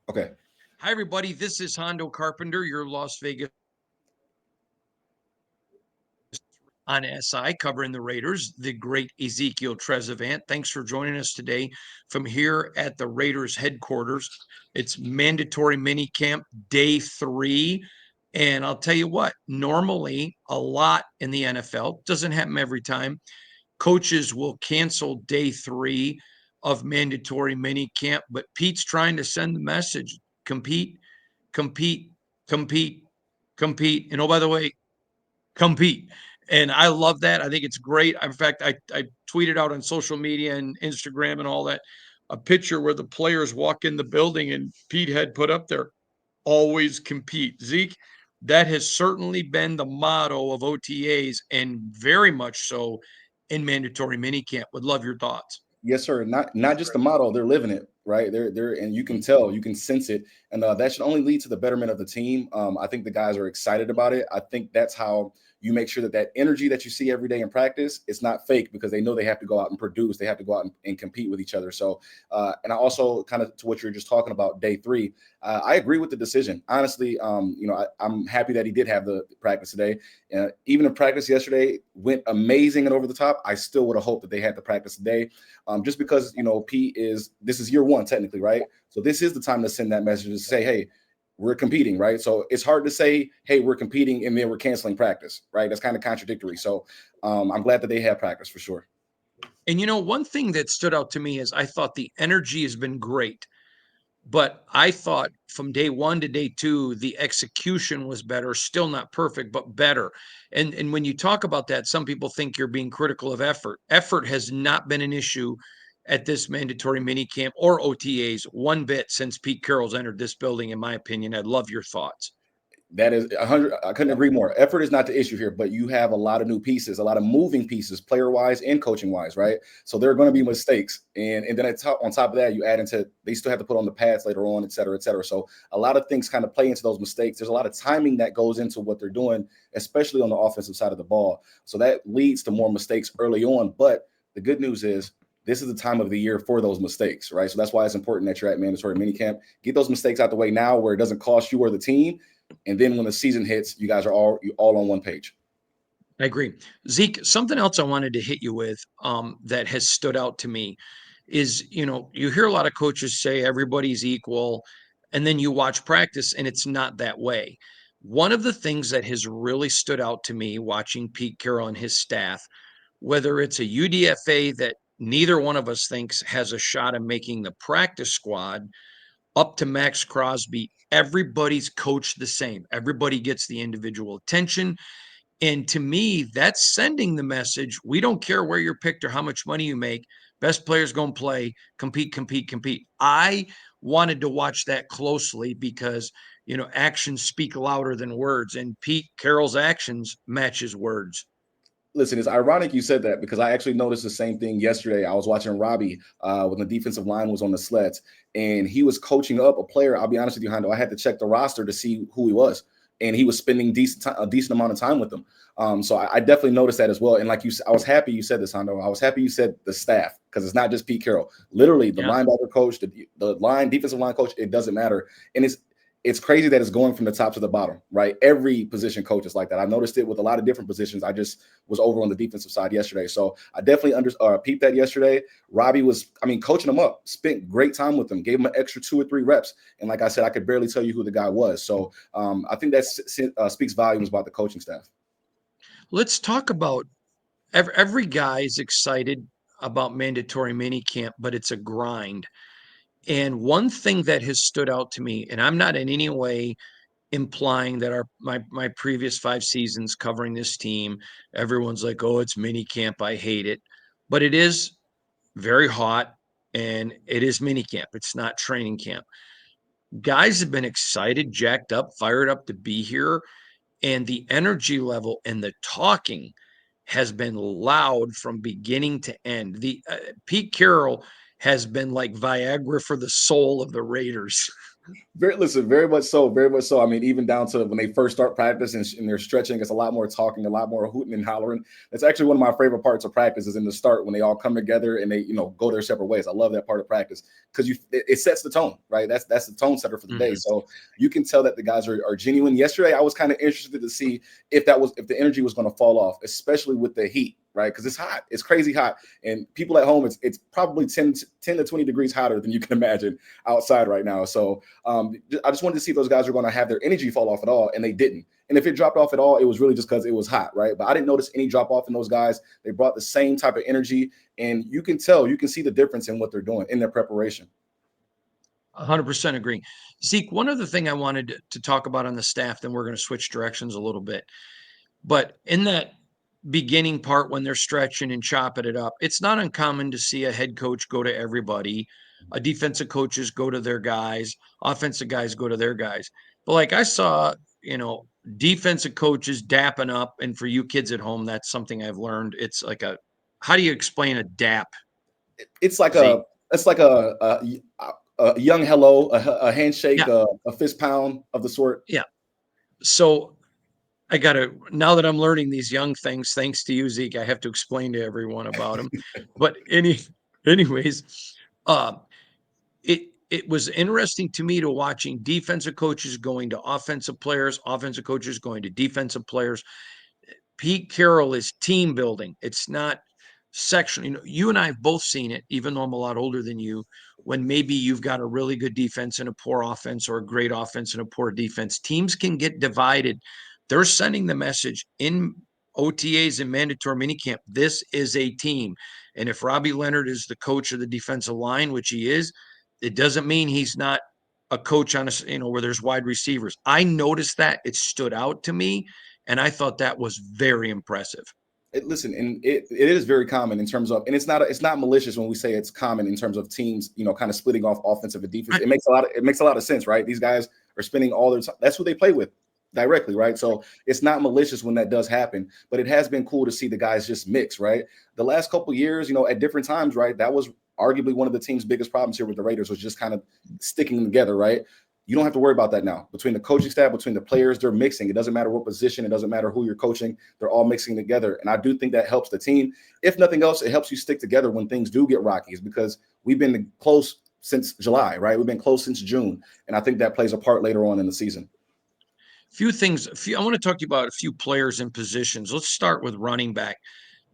Okay. Hi, everybody. This is Hondo Carpenter, your Las Vegas on SI covering the Raiders, the great Ezekiel Trezevant. Thanks for joining us today from here at the Raiders headquarters. It's mandatory minicamp day 3. And I'll tell you what, normally a lot in the NFL, doesn't happen every time, coaches will cancel day 3 of mandatory minicamp, but Pete's trying to send the message: compete, compete, compete, compete. And oh, by the way, compete. And I love that. I think it's great. In fact, I tweeted out on social media and Instagram and all that a picture where the players walk in the building and Pete had put up there, always compete. Zeke, that has certainly been the motto of OTAs and very much so in mandatory minicamp. Would love your thoughts. Yes, sir. Not just the model; they're living it, right? They're and you can tell, you can sense it, and that should only lead to the betterment of the team. I think the guys are excited about it. I think that's how you make sure that that energy that you see every day in practice, it's not fake, because they know they have to go out and produce. They have to go out and compete with each other. So, and I also kind of to what you're just talking about, day 3. I agree with the decision. Honestly, I'm happy that he did have the practice today. Even if practice yesterday went amazing and over the top, I still would have hoped that they had the practice today, just because Pete this is year 1 technically, right? So this is the time to send that message to say, hey, we're competing, right? So it's hard to say, hey, we're competing and then we're canceling practice, right? That's kind of contradictory. So I'm glad that they have practice for sure. And one thing that stood out to me is I thought the energy has been great. But I thought from day 1 to day 2, the execution was better, still not perfect, but better. And when you talk about that, some people think you're being critical of effort. Effort has not been an issue at this mandatory minicamp or OTAs one bit since Pete Carroll's entered this building, in my opinion. I'd love your thoughts. That is 100. I couldn't agree more. Effort is not the issue here, but you have a lot of new pieces, a lot of moving pieces, player wise and coaching wise, right? So there are going to be mistakes, and then on top of that, you add into they still have to put on the pads later on, et cetera, et cetera. So a lot of things kind of play into those mistakes. There's a lot of timing that goes into what they're doing, especially on the offensive side of the ball. So that leads to more mistakes early on. But the good news is, this is the time of the year for those mistakes, right? So that's why it's important that you're at mandatory minicamp. Get those mistakes out the way now, where it doesn't cost you or the team, and then when the season hits, you guys are all on one page. I agree. Zeke, something else I wanted to hit you with that has stood out to me is, you hear a lot of coaches say everybody's equal, and then you watch practice and it's not that way. One of the things that has really stood out to me watching Pete Carroll and his staff, whether it's a UDFA that neither one of us thinks has a shot of making the practice squad, up to Max Crosby, everybody's coached the same. Everybody gets the individual attention. And to me, that's sending the message: we don't care where you're picked or how much money you make. Best players going to play, compete, compete, compete. I wanted to watch that closely because, actions speak louder than words. And Pete Carroll's actions match his words. Listen, it's ironic you said that, because I actually noticed the same thing yesterday. I was watching Robbie when the defensive line was on the sleds, and he was coaching up a player. I'll be honest with you, Hondo, I had to check the roster to see who he was, and he was spending a decent amount of time with them. So I definitely noticed that as well. And like you, I was happy you said this, Hondo. I was happy you said the staff, because it's not just Pete Carroll. Literally, the Yeah. linebacker coach, the defensive line coach, it doesn't matter. And it's crazy that it's going from the top to the bottom, right? Every position coach is like that. I noticed it with a lot of different positions. I just was over on the defensive side yesterday, so I definitely peeped that yesterday. Robbie was, coaching him up, spent great time with him, gave him an extra 2 or 3 reps, and like I said, I could barely tell you who the guy was. So I think that speaks volumes about the coaching staff. Let's talk about every guy is excited about mandatory minicamp, but it's a grind. And one thing that has stood out to me, and I'm not in any way implying that my previous 5 seasons covering this team, everyone's like, oh, it's mini camp, I hate it. But it is very hot, and it is mini camp. It's not training camp. Guys have been excited, jacked up, fired up to be here, and the energy level and the talking has been loud from beginning to end. The Pete Carroll has been like Viagra for the soul of the Raiders. Very much so, very much so. I mean, even down to when they first start practice and they're stretching, it's a lot more talking, a lot more hooting and hollering. That's actually one of my favorite parts of practice is in the start when they all come together and they, go their separate ways. I love that part of practice because it sets the tone, right? That's the tone setter for the day. Mhm. So you can tell that the guys are genuine. Yesterday, I was kind of interested to see if the energy was going to fall off, especially with the heat, right? Because it's hot, it's crazy hot, and people at home, it's probably 10 to 20 degrees hotter than you can imagine outside right now. So I just wanted to see if those guys were going to have their energy fall off at all, and they didn't. And if it dropped off at all, it was really just because it was hot, right? But I didn't notice any drop off in those guys. They brought the same type of energy, and you can see the difference in what they're doing in their preparation. 100% agree. Zeke, one other thing I wanted to talk about on the staff, then we're going to switch directions a little bit. But in that beginning part when they're stretching and chopping it up, it's not uncommon to see a head coach go to everybody, a defensive coaches go to their guys, offensive guys go to their guys. But like I saw, you know, defensive coaches dapping up, and for you kids at home, that's something I've learned. It's like how do you explain a dap, It's like Zeke? a young hello, a handshake, Yeah, a fist pound of the sort. yeah. So I gotta now that I'm learning these young things, thanks to you, Zeke, I have to explain to everyone about them. But anyways, uh, it was interesting to me to watching defensive coaches going to offensive coaches going to defensive players. Pete Carroll is team building. It's not section. You know, you and I have both seen it, even though I'm a lot older than you, when maybe you've got a really good defense and a poor offense, or a great offense and a poor defense. Teams can get divided. They're sending the message in OTAs and mandatory minicamp. This is a team. And if Robbie Leonard is the coach of the defensive line, which he is, it doesn't mean he's not a coach on a, where there's wide receivers. I noticed that. It stood out to me, and I thought that was very impressive. It is very common in terms of, and it's not malicious when we say it's common in terms of teams, kind of splitting off offensive and defense. Right. It makes a lot of sense, right? These guys are spending all their time. That's who they play with directly, right? So it's not malicious when that does happen, but it has been cool to see the guys just mix, right? The last couple of years, at different times, right? That was arguably one of the team's biggest problems here with the Raiders was just kind of sticking together, right? You don't have to worry about that now. Between the coaching staff, between the players, they're mixing. It doesn't matter what position, it doesn't matter who you're coaching. They're all mixing together. And I do think that helps the team. If nothing else, it helps you stick together when things do get rocky, is because we've been close since July, right? We've been close since June. And I think that plays a part later on in the season. Few things. I want to talk to you about a few players and positions. Let's start with running back.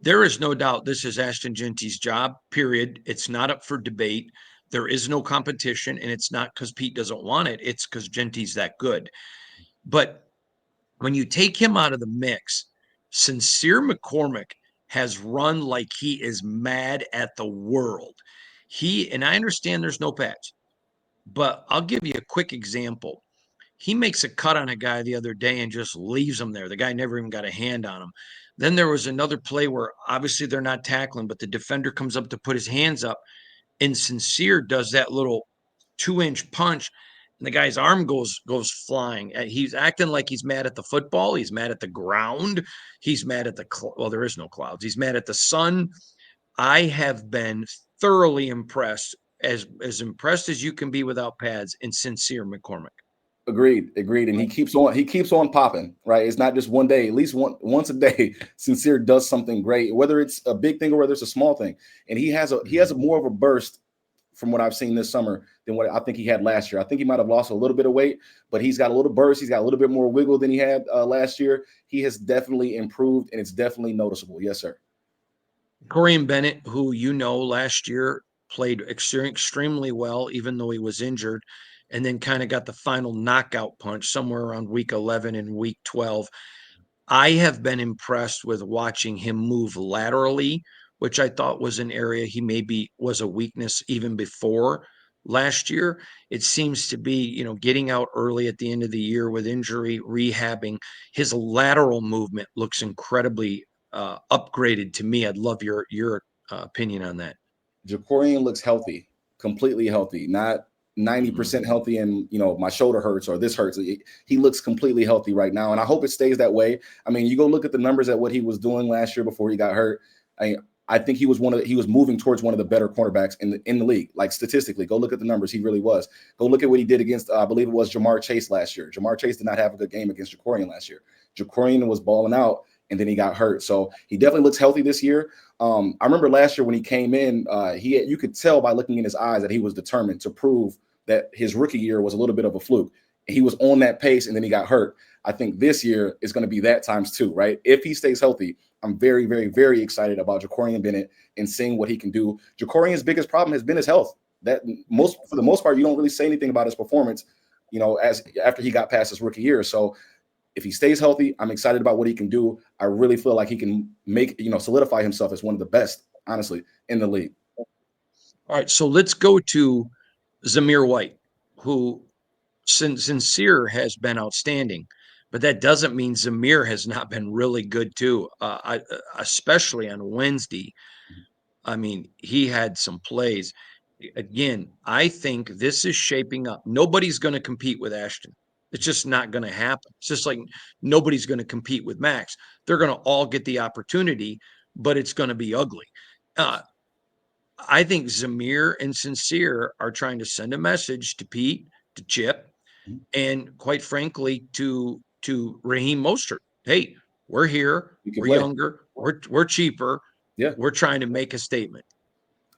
There is no doubt this is Ashton Genty's job, period. It's not up for debate. There is no competition, and it's not because Pete doesn't want it. It's because Genty's that good. But when you take him out of the mix, Sincere McCormick has run like he is mad at the world. And I understand there's no pads, but I'll give you a quick example. He makes a cut on a guy the other day and just leaves him there. The guy never even got a hand on him. Then there was another play where obviously they're not tackling, but the defender comes up to put his hands up, and Sincere does that little 2-inch punch, and the guy's arm goes flying. He's acting like he's mad at the football. He's mad at the ground. He's mad at well, there is no clouds. He's mad at the sun. I have been thoroughly impressed, as impressed as you can be without pads, in Sincere McCormick. Agreed. And he keeps on popping, right? It's not just one day, at least once a day, Sincere does something great, whether it's a big thing or whether it's a small thing. And he has a more of a burst from what I've seen this summer than what I think he had last year. I think he might have lost a little bit of weight, but he's got a little burst. He's got a little bit more wiggle than he had last year. He has definitely improved, and it's definitely noticeable. Yes, sir. Corian Bennett, who last year played extremely well, even though he was injured, and then kind of got the final knockout punch somewhere around week 11 and week 12. I have been impressed with watching him move laterally, which I thought was an area he maybe was a weakness even before last year. It seems to be, getting out early at the end of the year with injury, rehabbing. His lateral movement looks incredibly upgraded to me. I'd love your opinion on that. Jacorian looks healthy, completely healthy, not Mhm. 90% healthy and my shoulder hurts or this hurts. He looks completely healthy right now. And I hope it stays that way. I mean, you go look at the numbers at what he was doing last year before he got hurt. I I think he was moving towards one of the better cornerbacks in the league. Like statistically, go look at the numbers. He really was. Go look at what he did against, I believe it was Jamar Chase last year. Jamar Chase did not have a good game against Jacorian last year. Jacorian was balling out, and then he got hurt. So he definitely looks healthy this year. I remember last year when he came in, you could tell by looking in his eyes that he was determined to prove that his rookie year was a little bit of a fluke. He was on that pace, and then he got hurt. I think this year is going to be that times two, right? If he stays healthy, I'm very, very, very excited about Jacorian Bennett and seeing what he can do. Jacorian's biggest problem has been his health. For the most part, you don't really say anything about his performance, as after he got past his rookie year. So if he stays healthy, I'm excited about what he can do. I really feel like he can solidify himself as one of the best, honestly, in the league. All right, so let's go to Zamir White, who Sincere has been outstanding, but that doesn't mean Zamir has not been really good too. Especially on Wednesday. I mean, he had some plays. Again, I think this is shaping up. Nobody's going to compete with Ashton. It's just not going to happen. It's just like nobody's going to compete with Max. They're going to all get the opportunity, but it's going to be ugly. I think Zamir and Sincere are trying to send a message to Pete, to Chip, and quite frankly, to Raheem Mostert. Hey, we're here. We're play. Younger. We're cheaper. Yeah. We're trying to make a statement.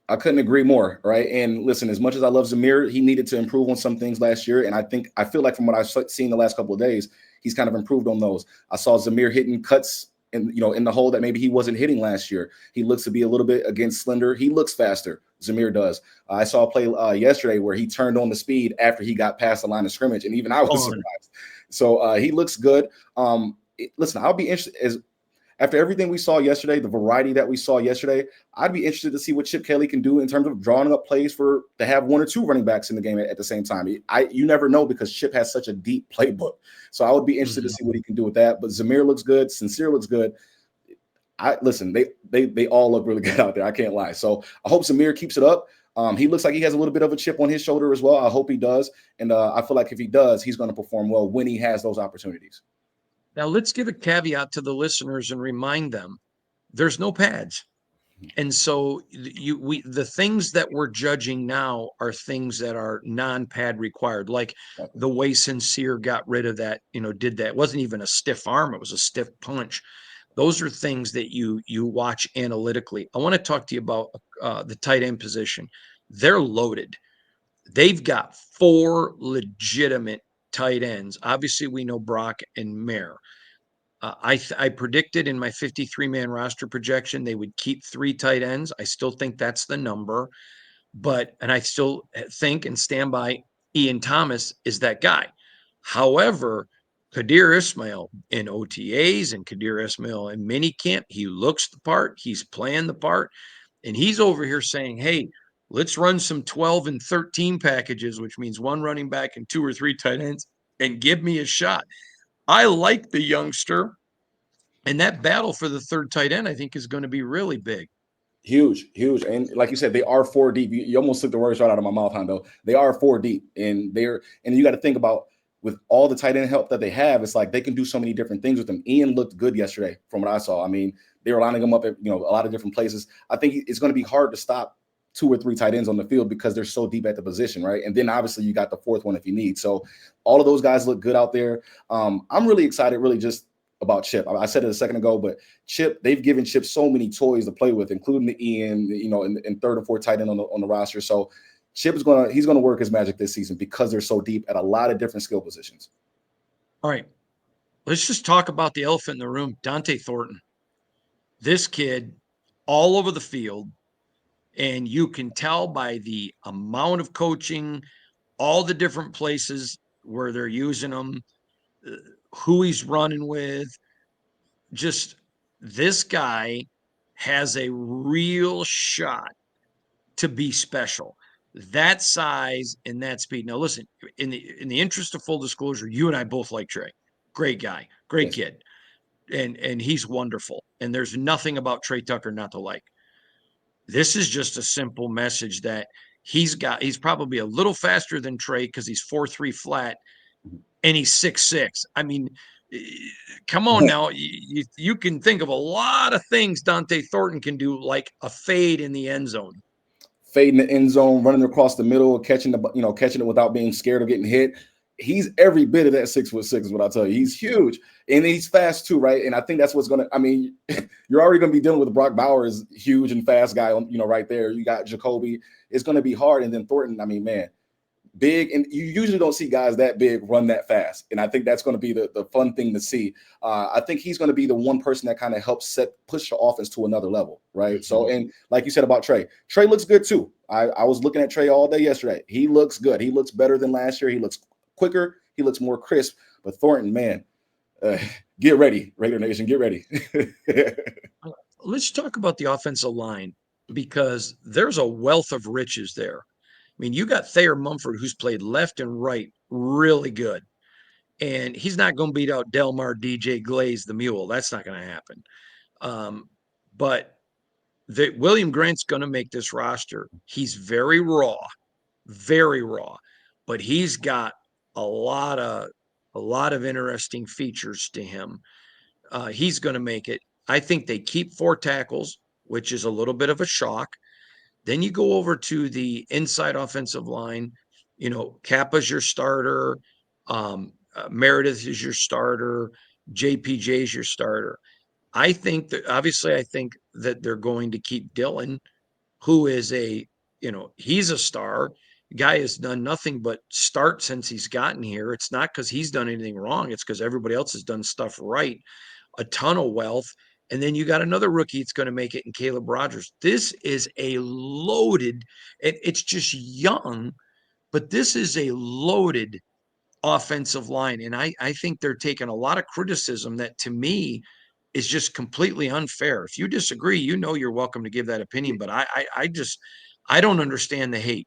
I couldn't agree more, right? And listen, as much as I love Zamir, he needed to improve on some things last year, and I feel like from what I've seen the last couple of days, he's kind of improved on those. I saw Zamir hitting cuts in the hole that maybe he wasn't hitting last year. He looks to be a little bit against slender. He looks faster. Zamir does. I saw a play yesterday where he turned on the speed after he got past the line of scrimmage, and even I was surprised. So he looks good. Listen, I'll be interested after everything we saw yesterday, the variety that we saw yesterday, I'd be interested to see what Chip Kelly can do in terms of drawing up plays to have one or two running backs in the game at the same time. You never know because Chip has such a deep playbook. So I would be interested to see what he can do with that. But Zamir looks good. Sincere looks good. They all look really good out there. I can't lie. So I hope Zamir keeps it up. He looks like he has a little bit of a chip on his shoulder as well. I hope he does. And I feel like if he does, he's going to perform well when he has those opportunities. Now, let's give a caveat to the listeners and remind them there's no pads. And so the things that we're judging now are things that are non-pad required, like the way Sincere got rid of that, did that. It wasn't even a stiff arm, it was a stiff punch. Those are things that you watch analytically. I want to talk to you about the tight end position. They're loaded. They've got 4 legitimate tight ends. Obviously, we know Brock and Mayer. I predicted in my 53-man roster projection they would keep 3 tight ends. I still think that's the number, and I still think and stand by Ian Thomas is that guy. However, Kadir Ismail in OTAs and Kadir Ismail in minicamp, he looks the part, he's playing the part, and he's over here saying, hey, let's run some 12 and 13 packages, which means 1 running back and 2 or 3 tight ends, and give me a shot. I like the youngster, and that battle for the 3rd tight end, I think, is going to be really big. Huge. And like you said, they are 4 deep. You almost took the words right out of my mouth, Hondo. They are 4 deep, and you got to think about with all the tight end help that they have, it's like they can do so many different things with them. Ian looked good yesterday from what I saw. I mean, they were lining them up at a lot of different places. I think it's going to be hard to stop 2 or 3 tight ends on the field because they're so deep at the position, right? And then obviously you got the 4th one if you need. So all of those guys look good out there. I'm really excited, really just about Chip. I said it a second ago, but Chip, they've given Chip so many toys to play with, including the Ian, and 3rd and 4th tight end on the roster. So Chip he's gonna work his magic this season because they're so deep at a lot of different skill positions. All right, let's just talk about the elephant in the room, Dante Thornton. This kid, all over the field, and you can tell by the amount of coaching, all the different places where they're using him, who he's running with. Just this guy has a real shot to be special. That size and that speed. Now, listen, in the interest of full disclosure, you and I both like Trey. Great guy, great kid, and he's wonderful. And there's nothing about Trey Tucker not to like. This is just a simple message that he's probably a little faster than Trey because he's 4.3 flat. and he's 6'6". I mean, come on now. You can think of a lot of things Dante Thornton can do, like a fade in the end zone. Fading the end zone, running across the middle, catching it without being scared of getting hit. He's every bit of that 6'6" is what I tell you. He's huge and he's fast too, right? And I think that's what's gonna. I mean, you're already gonna be dealing with Brock Bowers, huge and fast guy, right there. You got Jacoby. It's gonna be hard, and then Thornton. I mean, man, big, and you usually don't see guys that big run that fast. And I think that's going to be the fun thing to see. I think he's going to be the one person that kind of helps push the offense to another level, right? So, and like you said about Trey looks good too. I was looking at Trey all day yesterday. He looks good. He looks better than last year. He looks quicker. He looks more crisp. But Thornton, man, get ready, Raider Nation, get ready. Let's talk about the offensive line, because there's a wealth of riches there. I mean, you got Thayer Mumford, who's played left and right really good. And he's not going to beat out Delmar DJ Glaze, the mule. That's not going to happen. But William Grant's going to make this roster. He's very raw, but he's got a lot of interesting features to him. He's going to make it. I think they keep 4 tackles, which is a little bit of a shock. Then you go over to the inside offensive line. Kappa's your starter. Meredith is your starter. JPJ is your starter. I think that they're going to keep Dylan, who is he's a star. Guy has done nothing but start since he's gotten here. It's not because he's done anything wrong. It's because everybody else has done stuff right. A ton of wealth. And then you got another rookie that's going to make it in Caleb Rogers. This is a loaded, it's just young, but this is a loaded offensive line. And I think they're taking a lot of criticism that, to me, is just completely unfair. If you disagree, you're welcome to give that opinion. But I don't understand the hate.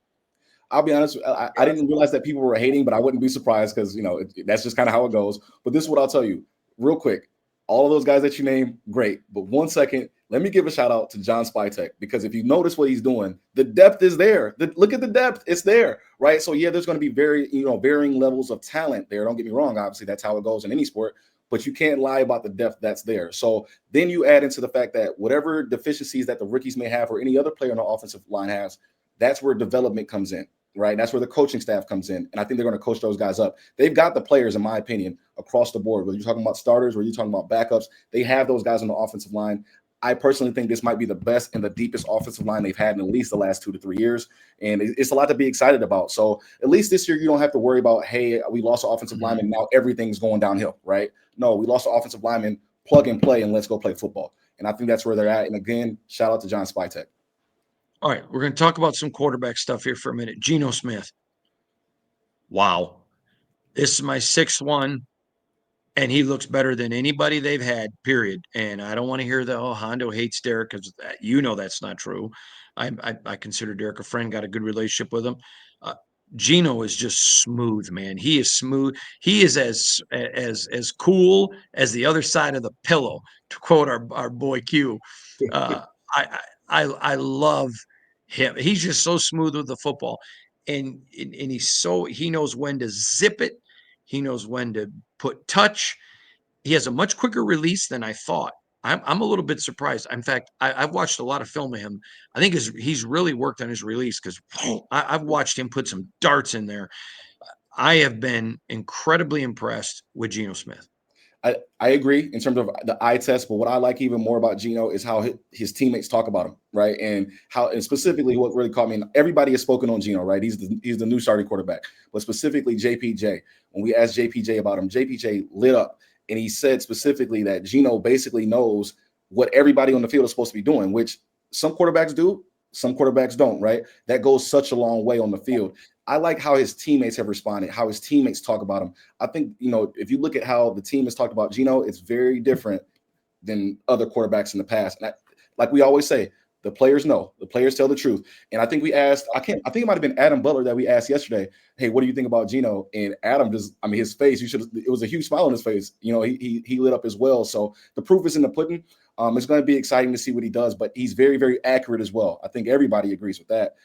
I'll be honest. I didn't realize that people were hating, but I wouldn't be surprised because that's just kind of how it goes. But this is what I'll tell you real quick. All of those guys that you named, great. But 1 second, let me give a shout out to John Spytek, because if you notice what he's doing, the depth is there. Look at the depth; it's there, right? So yeah, there's going to be varying levels of talent there. Don't get me wrong. Obviously, that's how it goes in any sport. But you can't lie about the depth that's there. So then you add into the fact that whatever deficiencies that the rookies may have or any other player on the offensive line has, that's where development comes in. Right. That's where the coaching staff comes in. And I think they're going to coach those guys up. They've got the players, in my opinion, across the board. Whether you're talking about starters, whether you're talking about backups, they have those guys on the offensive line. I personally think this might be the best and the deepest offensive line they've had in at least the last 2 to 3 years. And it's a lot to be excited about. So at least this year, you don't have to worry about, hey, we lost an offensive lineman, now everything's going downhill, right? No, we lost an offensive lineman, plug and play, and let's go play football. And I think that's where they're at. And again, shout out to John Spytek. All right, we're going to talk about some quarterback stuff here for a minute. Geno Smith. Wow. This is my 6'1", and he looks better than anybody they've had, period. And I don't want to hear Hondo hates Derek, because that's not true. I consider Derek a friend, got a good relationship with him. Geno is just smooth, man. He is smooth. He is as cool as the other side of the pillow, to quote our boy Q. I love him. He's just so smooth with the football, and he knows when to zip it. He knows when to put touch. He has a much quicker release than I thought. I'm a little bit surprised. In fact, I've watched a lot of film of him. I think he's really worked on his release, because I've watched him put some darts in there. I have been incredibly impressed with Geno Smith. I agree in terms of the eye test, but what I like even more about Geno is how his teammates talk about him, right? And specifically what really caught me, and everybody has spoken on Geno, right? He's the new starting quarterback, but specifically JPJ. When we asked JPJ about him, JPJ lit up, and he said specifically that Geno basically knows what everybody on the field is supposed to be doing, which some quarterbacks do, some quarterbacks don't, right? That goes such a long way on the field. I like how his teammates have responded, how his teammates talk about him. I think, if you look at how the team has talked about Geno, it's very different than other quarterbacks in the past. And like we always say, the players know, the players tell the truth. And I think we asked, I think it might have been Adam Butler that we asked yesterday, hey, what do you think about Geno? And Adam his face, it was a huge smile on his face. He lit up as well. So the proof is in the pudding. It's going to be exciting to see what he does, but he's very, very accurate as well. I think everybody agrees with that.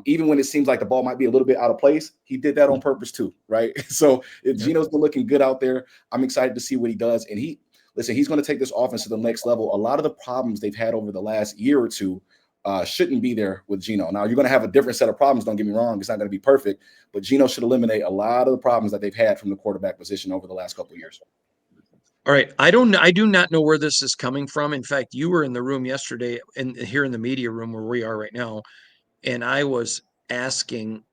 Even when it seems like the ball might be a little bit out of place, he did that on purpose too, right? So if Yep. Geno's been looking good out there, I'm excited to see what he does. And listen, he's going to take this offense to the next level. A lot of the problems they've had over the last year or two shouldn't be there with Geno. Now you're going to have a different set of problems. Don't get me wrong; it's not going to be perfect, but Geno should eliminate a lot of the problems that they've had from the quarterback position over the last couple of years. All right. I do not know where this is coming from. In fact, you were in the room yesterday and here in the media room where we are right now. And I was asking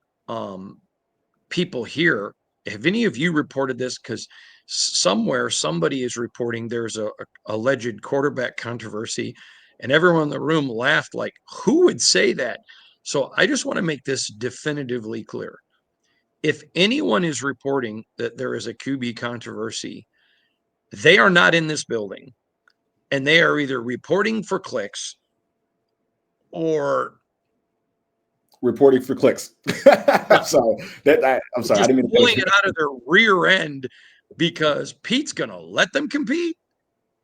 people here, have any of you reported this? Because somewhere somebody is reporting there's a alleged quarterback controversy, and everyone in the room laughed like, who would say that? So I just want to make this definitively clear. If anyone is reporting that there is a QB controversy, they are not in this building, and they are either reporting for clicks or Reporting for clicks. yeah, I'm sorry. I'm sorry. I just didn't mean to pulling cut you. it out of their rear end because Pete's going to let them compete,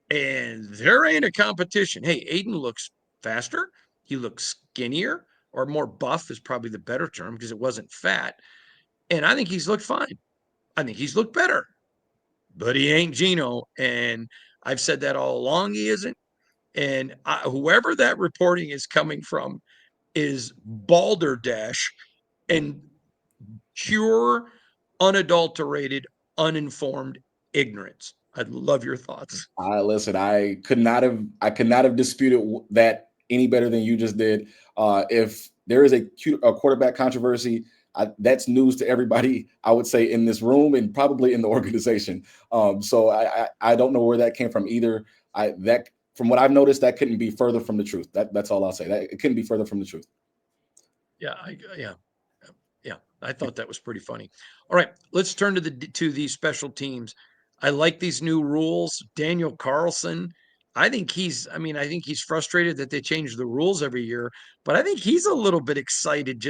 and there ain't a competition. Hey, Aiden looks faster. He looks skinnier, or more buff is probably the better term because it wasn't fat. And I think he's looked fine. I think he's looked better, but he ain't Geno. And I've said that all along. He isn't. And whoever that reporting is coming from is balderdash and pure, unadulterated, uninformed ignorance. I'd love your thoughts. Listen, I could not have disputed that any better than you just did. If there is a quarterback controversy, that's news to everybody. I would say in this room and probably in the organization. So I don't know where that came from either. That from what I've noticed, that couldn't be further from the truth. That's all I'll say. That it couldn't be further from the truth. Yeah, yeah. I thought that was pretty funny. All right, let's turn to these special teams. I like these new rules. Daniel Carlson, I think he's frustrated that they change the rules every year, but I think he's a little bit excited.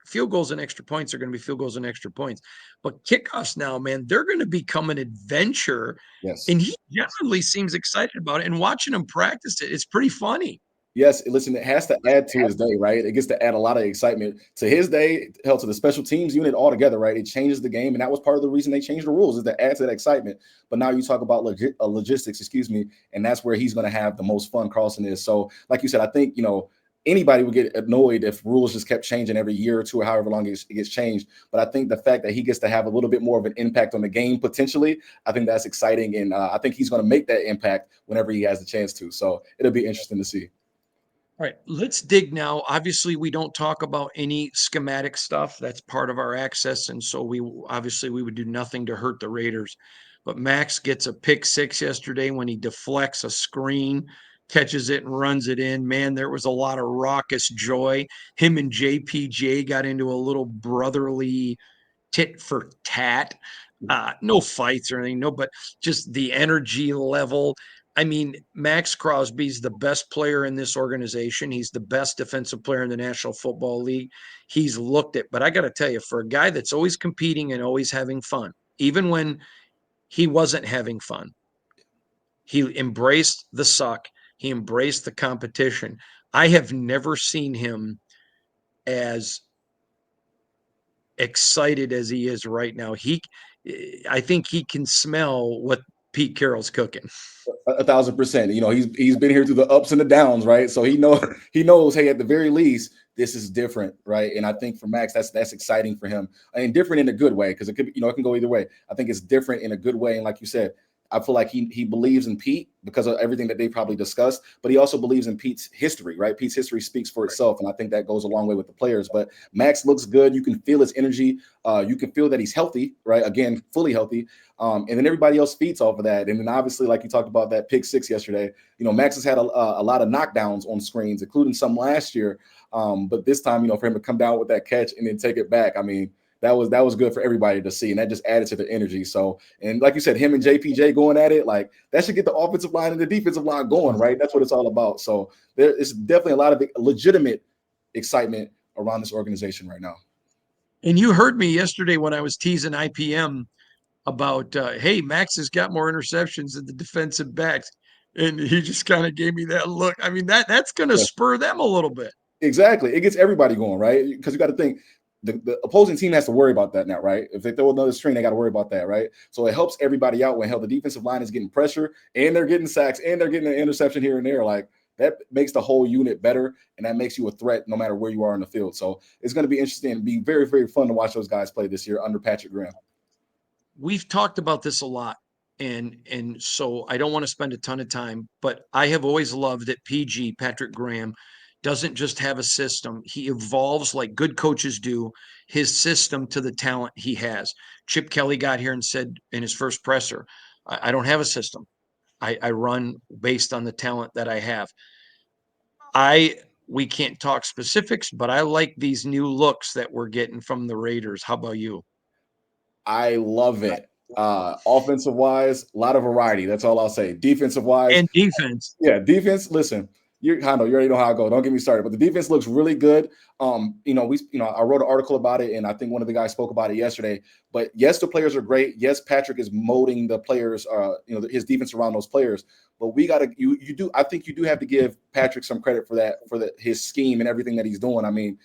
Field goals and extra points are going to be field goals and extra points. But kickoffs now, man, they're going to become an adventure. Yes. And he generally seems excited about it. And watching him practice it, it's pretty funny. Yes, listen, it has to add to his day, right? It gets to add a lot of excitement to his day, hell, to the special teams unit altogether, right? It changes the game, and that was part of the reason they changed the rules is to add to that excitement. But now you talk about logistics, excuse me, and that's where he's going to have the most fun. Carlson is so, like you said, I think anybody would get annoyed if rules just kept changing every year or two or however long it gets changed. But I think the fact that he gets to have a little bit more of an impact on the game potentially, I think that's exciting, and I think he's going to make that impact whenever he has the chance to. So it'll be interesting to see. All right, let's dig now. Obviously, we don't talk about any schematic stuff. That's part of our access. And so we would do nothing to hurt the Raiders. But Max gets a pick six yesterday when he deflects a screen, catches it and runs it in. Man, there was a lot of raucous joy. Him and JPJ got into a little brotherly tit for tat. No fights or anything, no, but just the energy level. I mean, Max Crosby's the best player in this organization. He's the best defensive player in the National Football League. He's looked at, but I got to tell you, for a guy that's always competing and always having fun, even when he wasn't having fun, he embraced the suck. He embraced the competition. I have never seen him as excited as he is right now. I think he can smell what Pete Carroll's cooking. 1,000%. He's been here through the ups and the downs, right? So he knows. Hey, at the very least, this is different, right? And I think for Max, that's exciting for him, and different in a good way because it could, it can go either way. I think it's different in a good way, and like you said, I feel like he believes in Pete because of everything that they probably discussed, but he also believes in Pete's history, right? Pete's history speaks for itself, and I think that goes a long way with the players. But Max looks good. You can feel his energy. You can feel that he's healthy, right? Again, fully healthy. And then everybody else feeds off of that. And then obviously, like you talked about that pick six yesterday, Max has had a lot of knockdowns on screens, including some last year. But this time, for him to come down with that catch and then take it back, I mean, that was good for everybody to see, and that just added to the energy. So, and like you said, him and JPJ going at it, like that should get the offensive line and the defensive line going, right? That's what it's all about. So there is definitely a lot of legitimate excitement around this organization right now. And you heard me yesterday when I was teasing IPM about, hey, Max has got more interceptions than the defensive backs. And he just kind of gave me that look. I mean, that's going to Yeah. spur them a little bit. Exactly. It gets everybody going, right? Because you got to think the opposing team has to worry about that now, right? If they throw another string, they got to worry about that, right? So it helps everybody out when hell the defensive line is getting pressure and they're getting sacks and they're getting an interception here and there. Like that makes the whole unit better and that makes you a threat no matter where you are in the field. So it's going to be interesting and be very, very fun to watch those guys play this year under Patrick Graham. We've talked about this a lot, and so I don't want to spend a ton of time, but I have always loved that PG, Patrick Graham, doesn't just have a system. He evolves like good coaches do his system to the talent he has. Chip Kelly got here and said in his first presser, I don't have a system. I run based on the talent that I have. I we can't talk specifics, but I like these new looks that we're getting from the Raiders. How about you? I love it. Offensive wise, a lot of variety. That's all I'll say. Defensive wise, And defense. yeah, defense. Listen, you kind of you already know how I go. Don't get me started. But the defense looks really good. I wrote an article about it, and I think one of the guys spoke about it yesterday. But yes, the players are great. Yes, Patrick is molding the players. His defense around those players. But we got to you do. I think you do have to give Patrick some credit for that his scheme and everything that he's doing. I mean,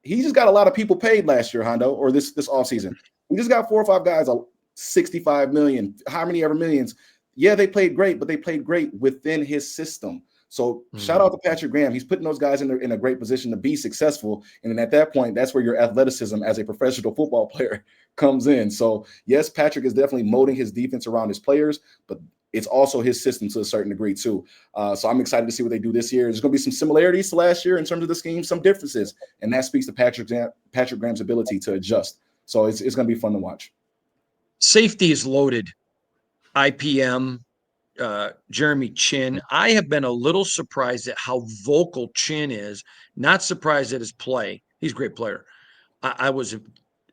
he just got a lot of people paid last year, Hondo, or this offseason. We just got 4 or 5 guys, 65 million, how many ever millions. Yeah, they played great, but they played great within his system. So shout out to Patrick Graham. He's putting those guys in a great position to be successful. And then at that point, that's where your athleticism as a professional football player comes in. So yes, Patrick is definitely molding his defense around his players, but it's also his system to a certain degree too. So I'm excited to see what they do this year. There's going to be some similarities to last year in terms of the scheme, some differences, and that speaks to Patrick Graham's ability to adjust. So it's going to be fun to watch. Safety is loaded. IPM, Jeremy Chin. I have been a little surprised at how vocal Chin is. Not surprised at his play. He's a great player. I was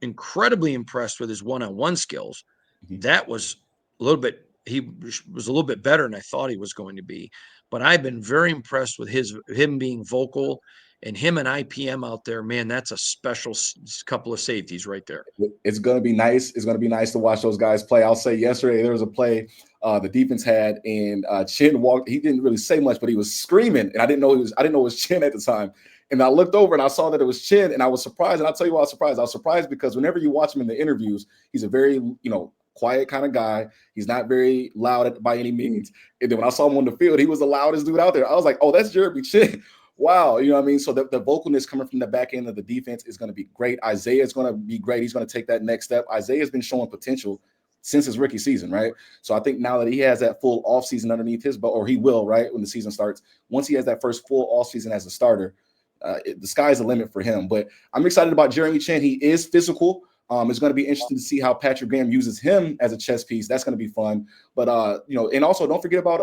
incredibly impressed with his one-on-one skills. Mhm. That was a little bit. He was a little bit better than I thought he was going to be. But I've been very impressed with him being vocal and him and IPM out there. Man, that's a special couple of safeties right there. It's going to be nice. It's going to be nice to watch those guys play. I'll say yesterday there was a play the defense had, and Chin walked. He didn't really say much, but he was screaming, and I didn't know it was Chin at the time. And I looked over and I saw that it was Chin, and I was surprised. And I'll tell you why I was surprised. I was surprised because whenever you watch him in the interviews, he's a very quiet kind of guy. He's not very loud by any means. And then when I saw him on the field, he was the loudest dude out there. I was like, oh, that's Jeremy Chin. Wow, you know what I mean? So the vocalness coming from the back end of the defense is going to be great. Isaiah is going to be great. He's going to take that next step. Isaiah has been showing potential since his rookie season, right? So I think now that he has that full offseason underneath his belt, or he will, right, when the season starts, once he has that first full offseason as a starter, the sky's the limit for him. But I'm excited about Jeremy Chin. He is physical. It's going to be interesting to see how Patrick Graham uses him as a chess piece. That's going to be fun. But and also don't forget about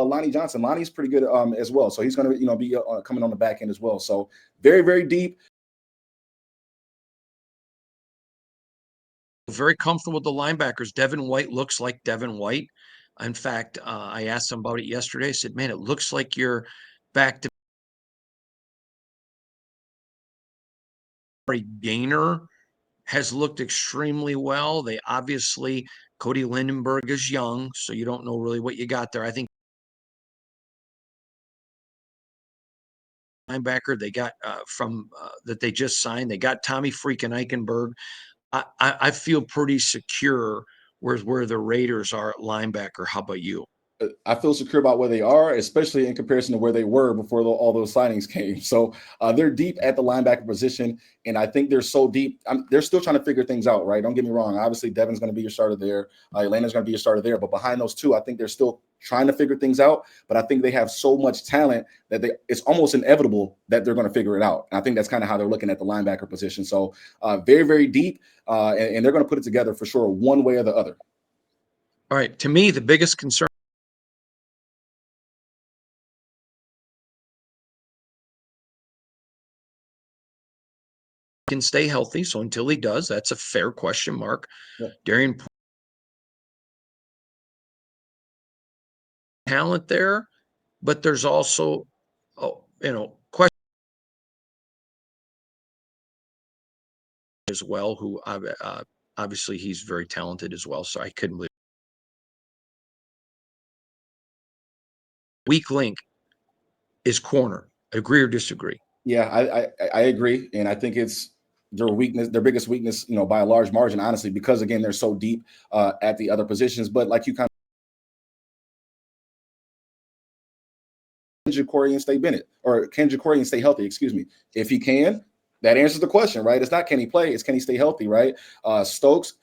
Lonnie Johnson. Lonnie's pretty good as well. So he's going to be coming on the back end as well. So very, very deep. Very comfortable with the linebackers. Devin White looks like Devin White. In fact, I asked him about it yesterday. I said, "Man, it looks like you're back to Gainer has looked extremely well. They obviously Cody Lindenberg is young, so you don't know really what you got there. I think linebacker they got from that they just signed. They got Tommy freaking Eichenberg. I feel pretty secure where the Raiders are at linebacker. How about you? I feel secure about where they are, especially in comparison to where they were before all those signings came. So they're deep at the linebacker position, and I think they're so deep. They're still trying to figure things out, right? Don't get me wrong. Obviously, Devin's going to be your starter there. Atlanta's going to be your starter there. But behind those two, I think they're still trying to figure things out. But I think they have so much talent that it's almost inevitable that they're going to figure it out. And I think that's kind of how they're looking at the linebacker position. So very, very deep, and they're going to put it together for sure, one way or the other. All right. To me, the biggest concern can stay healthy. So until he does, that's a fair question mark. Yeah. Darian talent there, but there's also, question as well, who obviously he's very talented as well. So I couldn't believe weak link is corner. Agree or disagree? Yeah, I agree, and I think it's their weakness, their biggest weakness, by a large margin, honestly, because again they're so deep at the other positions. But like you kind of Ja'Cory and stay Bennett, or can Ja'Cory and stay healthy? Excuse me. If he can, that answers the question, right? It's not can he play, it's can he stay healthy, right? Stokes,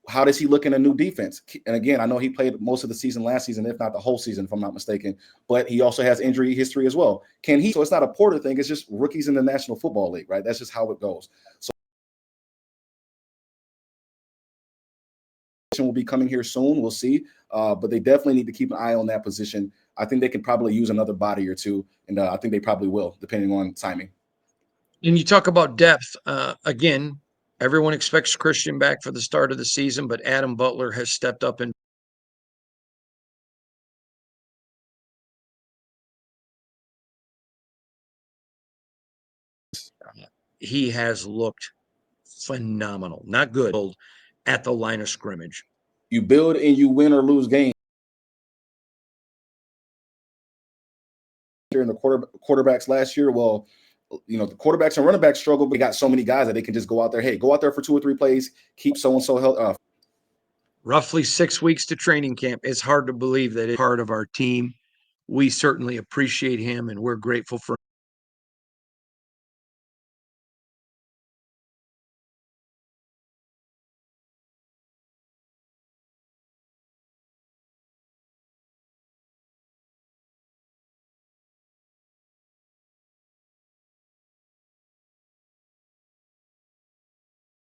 how does he look in a new defense? And again, I know he played most of the season last season, if not the whole season, if I'm not mistaken, but he also has injury history as well. Can he? So it's not a Porter thing, it's just rookies in the National Football League, right? That's just how it goes. So will be coming here soon. We'll see. But they definitely need to keep an eye on that position. I think they can probably use another body or two, and I think they probably will, depending on timing. And you talk about depth. Again, everyone expects Christian back for the start of the season, but Adam Butler has stepped up and he has looked phenomenal. Not good at the line of scrimmage. You build and you win or lose games. In the quarterbacks last year, well, the quarterbacks and running backs struggle, but they got so many guys that they can just go out there. Hey, go out there for 2 or 3 plays, keep so and so healthy. Roughly 6 weeks to training camp. It's hard to believe that it's part of our team. We certainly appreciate him, and we're grateful for